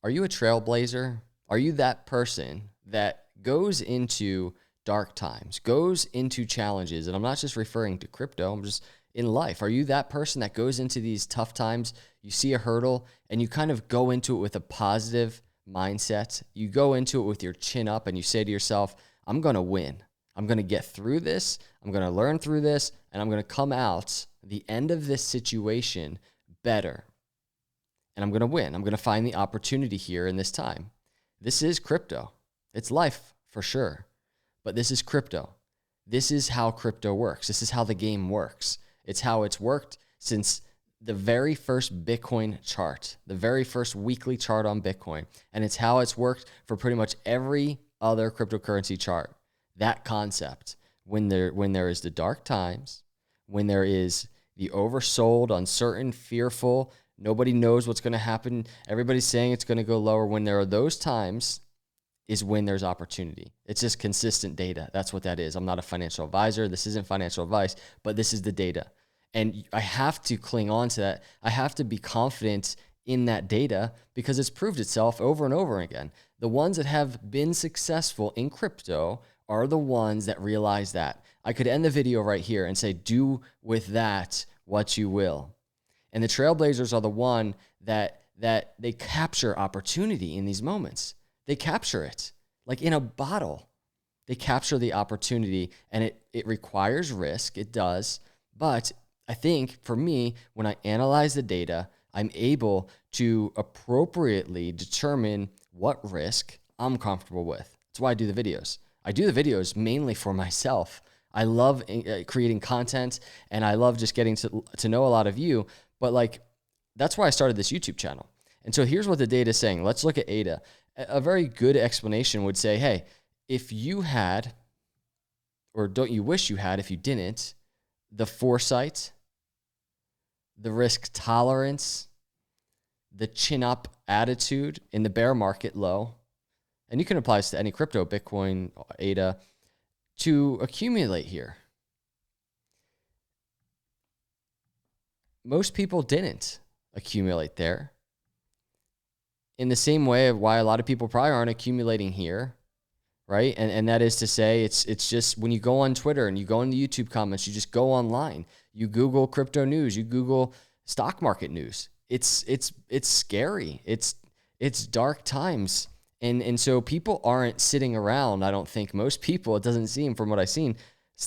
Are you a trailblazer? Are you that person that goes into dark times, goes into challenges? And I'm not just referring to crypto, I'm just in life. Are you that person that goes into these tough times, you see a hurdle, and you kind of go into it with a positive mindset? You go into it with your chin up and you say to yourself, I'm going to win. I'm going to get through this. I'm going to learn through this, and I'm going to come out the end of this situation better. And I'm going to win. I'm going to find the opportunity here in this time. This is crypto. It's life for sure, but this is crypto. This is how crypto works. This is how the game works. It's how it's worked since the very first Bitcoin chart, the very first weekly chart on Bitcoin. And it's how it's worked for pretty much every other cryptocurrency chart. That concept, when there is the dark times, when there is the oversold, uncertain, fearful, nobody knows what's going to happen, everybody's saying it's going to go lower, when there are those times is when there's opportunity. It's just consistent data. That's what that is. I'm not a financial advisor. This isn't financial advice, but this is the data. And I have to cling on to that. I have to be confident in that data because it's proved itself over and over again. The ones that have been successful in crypto are the ones that realize that. I could end the video right here and say, do with that what you will. And the trailblazers are the one that they capture opportunity in these moments. They capture it like in a bottle. They capture the opportunity, and it requires risk. It does. But I think for me, when I analyze the data, I'm able to appropriately determine what risk I'm comfortable with. That's why I do the videos. I do the videos mainly for myself. I love creating content, and I love just getting to know a lot of you. But like, that's why I started this YouTube channel. And so here's what the data is saying. Let's look at ADA. A very good explanation would say, hey, if you had, or don't you wish you had if you didn't, the foresight, the risk tolerance, the chin up attitude in the bear market low, and you can apply this to any crypto, Bitcoin, ADA, to accumulate here. Most people didn't accumulate there. In the same way of why a lot of people probably aren't accumulating here, right? And that is to say, it's just when you go on Twitter and you go in the YouTube comments, you just go online, you Google crypto news, you Google stock market news. It's scary. It's dark times. And so people aren't sitting around. I don't think most people, it doesn't seem from what I've seen,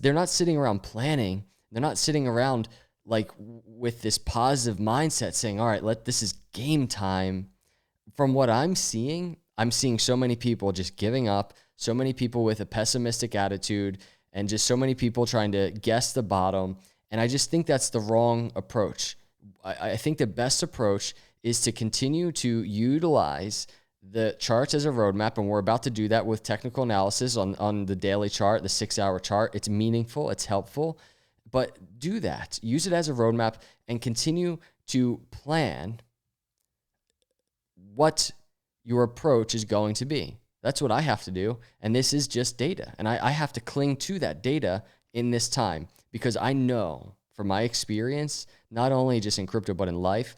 they're not sitting around planning. They're not sitting around like with this positive mindset saying, all right, this is game time. From what I'm seeing so many people just giving up, so many people with a pessimistic attitude, and just so many people trying to guess the bottom. And I just think that's the wrong approach. I think the best approach is to continue to utilize the charts as a roadmap, and we're about to do that with technical analysis on the daily chart, the 6-hour chart. It's meaningful, it's helpful, but do that. Use it as a roadmap and continue to plan what your approach is going to be. That's what I have to do, and this is just data, and I have to cling to that data in this time because I know from my experience, not only just in crypto but in life,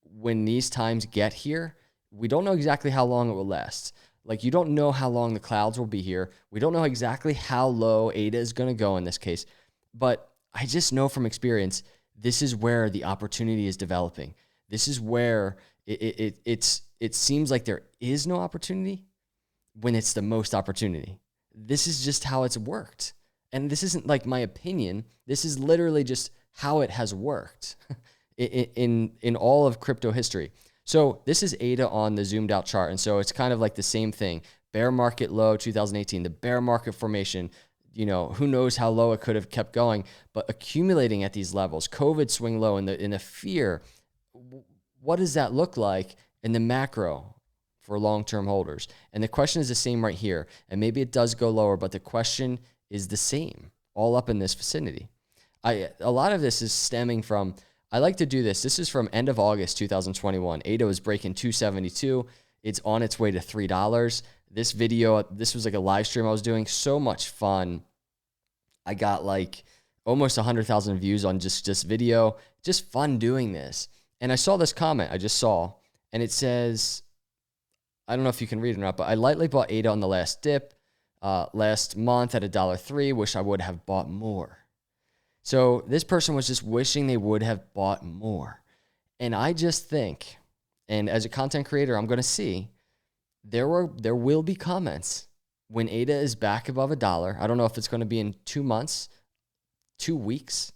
when these times get here, we don't know exactly how long it will last. Like, you don't know how long the clouds will be here. We don't know exactly how low ADA is going to go in this case. But I just know from experience, this is where the opportunity is developing. This is where it seems like there is no opportunity when it's the most opportunity. This is just how it's worked. And this isn't like my opinion. This is literally just how it has worked in all of crypto history. So this is ADA on the zoomed out chart. And so it's kind of like the same thing. Bear market low 2018, the bear market formation, who knows how low it could have kept going, but accumulating at these levels, COVID swing low, in the fear. What does that look like in the macro for long-term holders? And the question is the same right here. And maybe it does go lower, but the question is the same all up in this vicinity. A lot of this is stemming from, I like to do this. This is from end of August 2021. ADA was breaking 272. It's on its way to $3. This video, this was like a live stream I was doing. So much fun. I got like almost 100,000 views on just this video. Just fun doing this. And I saw this comment I just saw, and it says, I don't know if you can read it or not, but I lightly bought ADA on the last dip last month at $1.03. Wish I would have bought more. So this person was just wishing they would have bought more. And I just think, and as a content creator, I'm going to see there will be comments when ADA is back above $1. I don't know if it's going to be in 2 months, 2 weeks,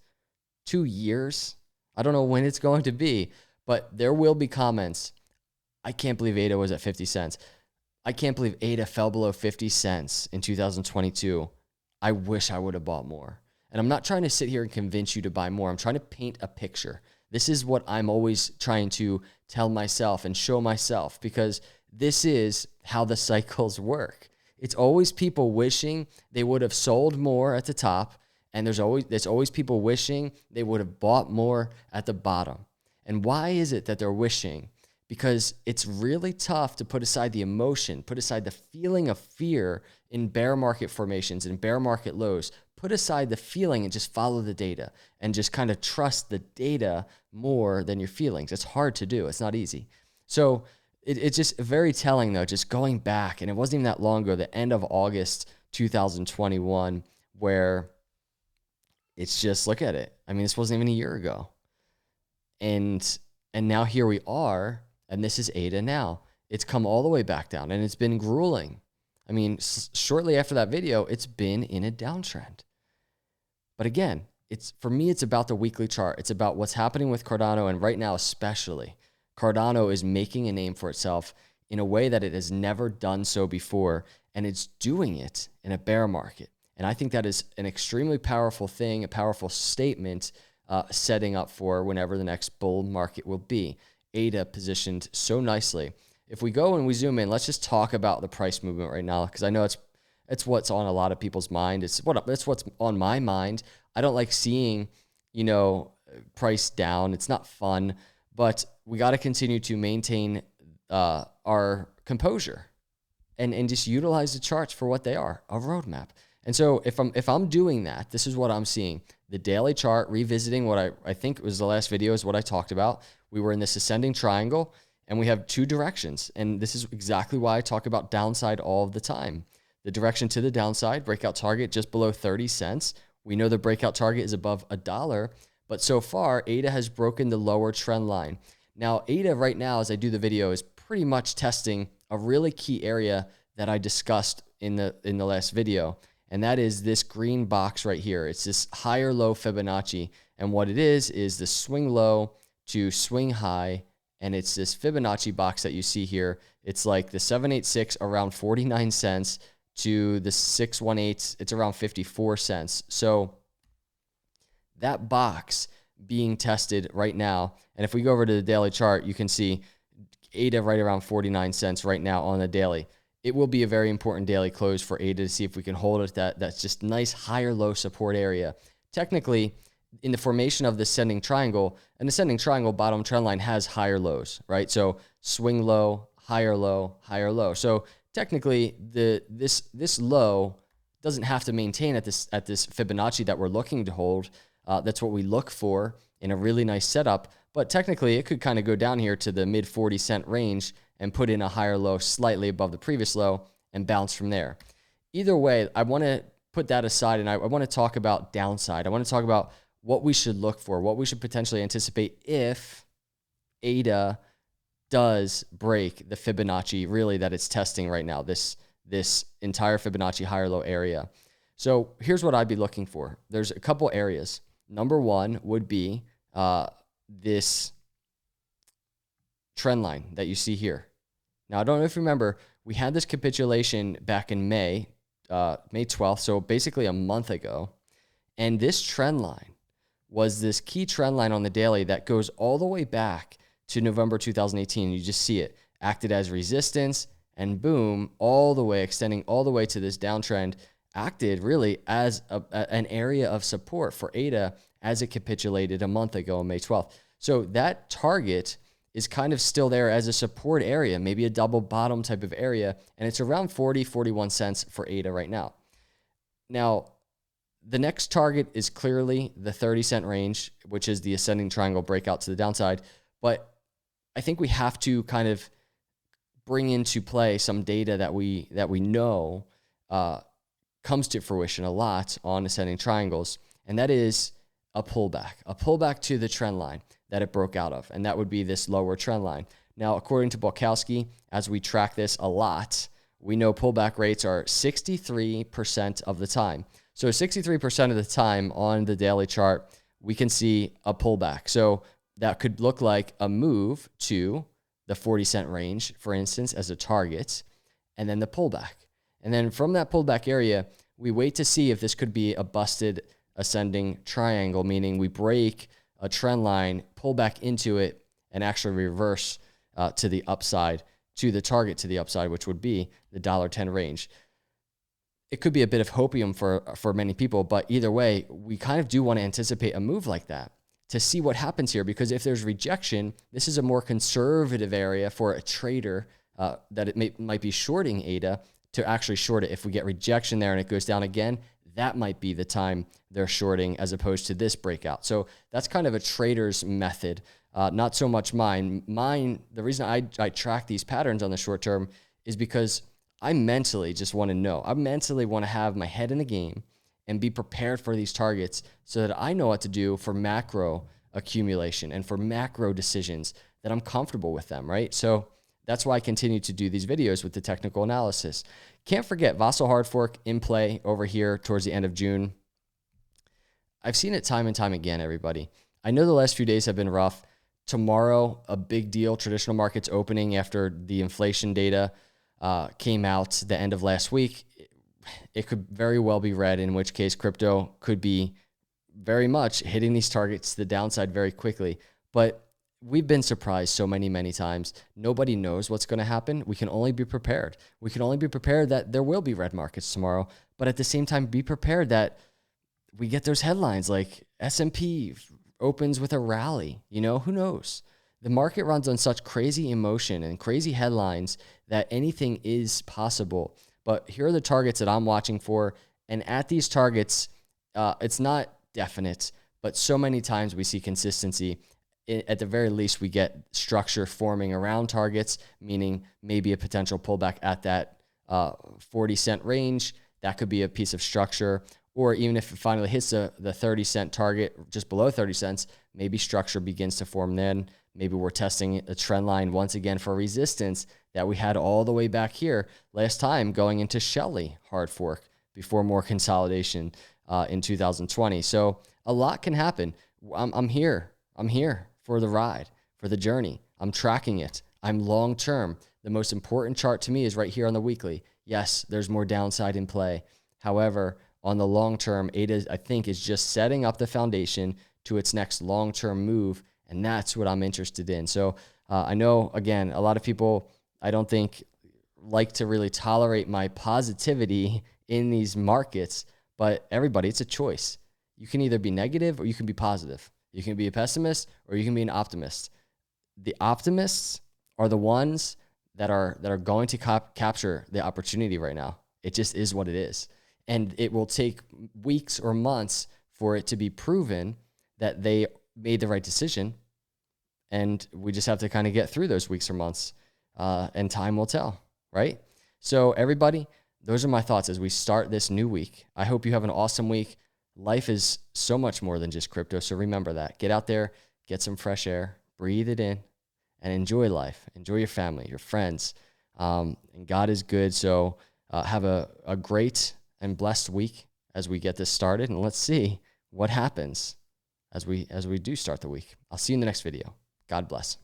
2 years. I don't know when it's going to be, but there will be comments. I can't believe ADA was at 50 cents. I can't believe ADA fell below 50 cents in 2022. I wish I would have bought more. And I'm not trying to sit here and convince you to buy more. I'm trying to paint a picture. This is what I'm always trying to tell myself and show myself, because this is how the cycles work. It's always people wishing they would have sold more at the top, and there's always people wishing they would have bought more at the bottom. And why is it that they're wishing? Because it's really tough to put aside the emotion, put aside the feeling of fear in bear market formations and bear market lows. Put aside the feeling and just follow the data and just kind of trust the data more than your feelings. It's hard to do. It's not easy. So it's just very telling, though, just going back, and it wasn't even that long ago, the end of August 2021, where it's just, look at it. I mean, this wasn't even a year ago. And now here we are, and this is ADA now. It's come all the way back down, and it's been grueling. I mean, shortly after that video, it's been in a downtrend. But again, for me, it's about the weekly chart. It's about what's happening with Cardano, and right now especially, Cardano is making a name for itself in a way that it has never done so before, and it's doing it in a bear market. And I think that is an extremely powerful thing, a powerful statement, setting up for whenever the next bull market will be. ADA positioned so nicely. If we go and we zoom in, let's just talk about the price movement right now, because I know it's what's on a lot of people's mind. It's what's on my mind. I don't like seeing, price down. It's not fun, but we got to continue to maintain our composure and just utilize the charts for what they are, a roadmap. And so if I'm doing that, this is what I'm seeing. The daily chart, revisiting what I think was the last video, is what I talked about. We were in this ascending triangle, and we have two directions. And this is exactly why I talk about downside all of the time. The direction to the downside, breakout target just below 30 cents. We know the breakout target is above $1, but so far, ADA has broken the lower trend line. Now, ADA right now, as I do the video, is pretty much testing a really key area that I discussed in the last video, and that is this green box right here. It's this higher low Fibonacci, and what it is the swing low to swing high, and it's this Fibonacci box that you see here. It's like the 786 around 49 cents to the 618, it's around 54 cents. So that box being tested right now, and if we go over to the daily chart, you can see ADA right around 49 cents right now on the daily. It will be a very important daily close for ADA to see if we can hold it at that's just nice higher low support area. Technically, in the formation of the ascending triangle, an ascending triangle bottom trend line has higher lows, right? So swing low, higher low, higher low. So technically, this low doesn't have to maintain at this Fibonacci that we're looking to hold. That's what we look for in a really nice setup. But technically, it could kind of go down here to the mid 40 cent range and put in a higher low slightly above the previous low and bounce from there. Either way, I want to put that aside, and I want to talk about downside. I want to talk about what we should look for, what we should potentially anticipate if ADA does break the Fibonacci really that it's testing right now, this entire Fibonacci higher low area. So here's what I'd be looking for. There's a couple areas. Number one would be this trend line that you see here. Now, I don't know if you remember, we had this capitulation back in May 12th, so basically a month ago. And this trend line was this key trend line on the daily that goes all the way back to November 2018. You just see it acted as resistance, and boom, all the way, extending all the way to this downtrend, acted really as an area of support for ADA as it capitulated a month ago on May 12th. So that target is kind of still there as a support area, maybe a double bottom type of area, and it's around 40, 41 cents for ADA right now. Now, the next target is clearly the 30 cent range, which is the ascending triangle breakout to the downside, but I think we have to kind of bring into play some data that we know comes to fruition a lot on ascending triangles, and that is a pullback to the trend line that it broke out of, and that would be this lower trend line. Now, according to Bukowski, as we track this a lot, we know pullback rates are 63% of the time. So 63% of the time on the daily chart, we can see a pullback. So that could look like a move to the 40-cent range, for instance, as a target, and then the pullback. And then from that pullback area, we wait to see if this could be a busted ascending triangle, meaning we break a trend line, pull back into it, and actually reverse to the upside, to the target to the upside, which would be the $1.10 range. It could be a bit of hopium for many people, but either way, we kind of do want to anticipate a move like that to see what happens here, because if there's rejection, this is a more conservative area for a trader that it might be shorting ADA to actually short it. If we get rejection there and it goes down again, that might be the time they're shorting as opposed to this breakout. So that's kind of a trader's method, not so much mine. The reason I track these patterns on the short term is because I mentally just want to know. I mentally want to have my head in the game and be prepared for these targets so that I know what to do for macro accumulation and for macro decisions, that I'm comfortable with them, right? So that's why I continue to do these videos with the technical analysis. Can't forget Vassal hard fork in play over here towards the end of June. I've seen it time and time again, everybody. I know the last few days have been rough. Tomorrow, a big deal. Traditional markets opening after the inflation data came out the end of last week. It could very well be red, in which case crypto could be very much hitting these targets to the downside very quickly. But we've been surprised so many times. Nobody knows what's going to happen. We can only be prepared. We can only be prepared that there will be red markets tomorrow, but at the same time, be prepared that we get those headlines like S&P opens with a rally. You know, who knows? The market runs on such crazy emotion and crazy headlines that anything is possible. But here are the targets that I'm watching for. And at these targets, it's not definite, but so many times we see consistency. At the very least, we get structure forming around targets, meaning maybe a potential pullback at that 40-cent range. That could be a piece of structure. Or even if it finally hits the 30-cent target, just below 30 cents, maybe structure begins to form then. Maybe we're testing a trend line once again for resistance that we had all the way back here last time going into Shelly hard fork before more consolidation in 2020. So a lot can happen. I'm here. I'm here for the ride, for the journey. I'm tracking it. I'm long term. The most important chart to me is right here on the weekly. Yes, there's more downside in play. However, on the long term, ADA, I think, is just setting up the foundation to its next long-term move, and that's what I'm interested in. So I know, again, a lot of people, I don't think, like to really tolerate my positivity in these markets, but everybody, it's a choice. You can either be negative or you can be positive. You can be a pessimist or you can be an optimist. The optimists are the ones that are going to capture the opportunity right now. It just is what it is. And it will take weeks or months for it to be proven that they made the right decision. And we just have to kind of get through those weeks or months, and time will tell, right? So everybody, those are my thoughts as we start this new week. I hope you have an awesome week. Life is so much more than just crypto. So remember that. Get out there, get some fresh air, breathe it in, and enjoy life. Enjoy your family, your friends. And God is good. So have a great and blessed week as we get this started. And let's see what happens as we do start the week. I'll see you in the next video. God bless.